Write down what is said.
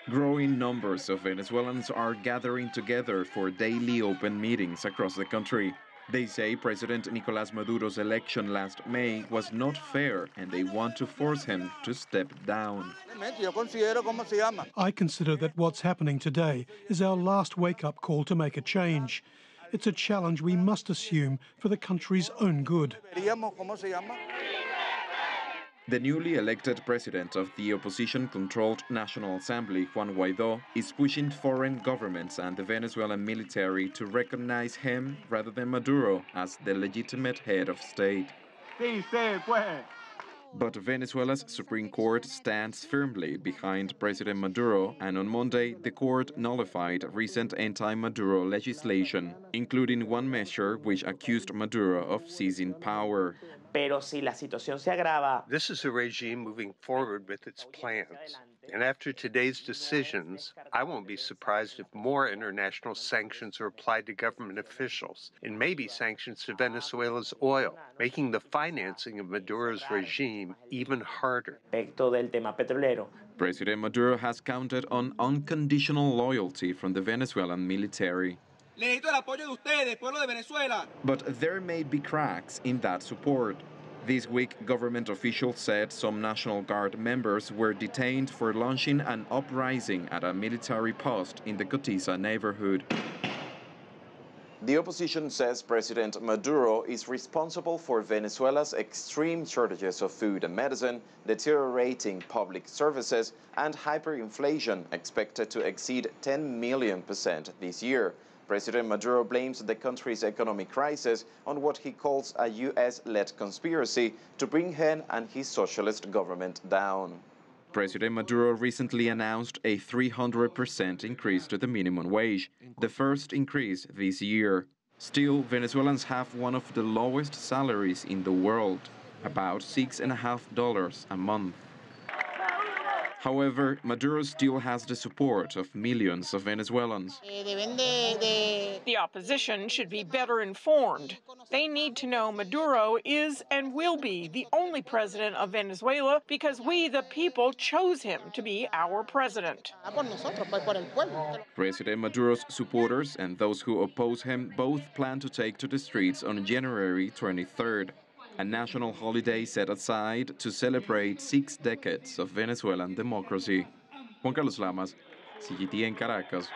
Growing numbers of Venezuelans are gathering together for daily open meetings across the country. They say President Nicolas Maduro's election last May was not fair and they want to force him to step down. I consider that what's happening today is our last wake-up call to make a change. It's a challenge we must assume for the country's own good. The newly elected president of the opposition-controlled National Assembly, Juan Guaidó, is pushing foreign governments and the Venezuelan military to recognize him rather than Maduro as the legitimate head of state. But Venezuela's Supreme Court stands firmly behind President Maduro, and on Monday the court nullified recent anti-Maduro legislation, including one measure which accused Maduro of seizing power. This is a regime moving forward with its plans. And after today's decisions, I won't be surprised if more international sanctions are applied to government officials, and maybe sanctions to Venezuela's oil, making the financing of Maduro's regime even harder. President Maduro has counted on unconditional loyalty from the Venezuelan military. But there may be cracks in that support. This week, government officials said some National Guard members were detained for launching an uprising at a military post in the Cotiza neighborhood. The opposition says President Maduro is responsible for Venezuela's extreme shortages of food and medicine, deteriorating public services, and hyperinflation expected to exceed 10 million% this year. President Maduro blames the country's economic crisis on what he calls a U.S.-led conspiracy to bring him and his socialist government down. President Maduro recently announced a 300% increase to the minimum wage, the first increase this year. Still, Venezuelans have one of the lowest salaries in the world, about $6.50 a month. However, Maduro still has the support of millions of Venezuelans. The opposition should be better informed. They need to know Maduro is and will be the only president of Venezuela because we, the people, chose him to be our president. President Maduro's supporters and those who oppose him both plan to take to the streets on January 23rd. A national holiday set aside to celebrate 6 decades of Venezuelan democracy. Juan Carlos Lamas, CGTN Caracas.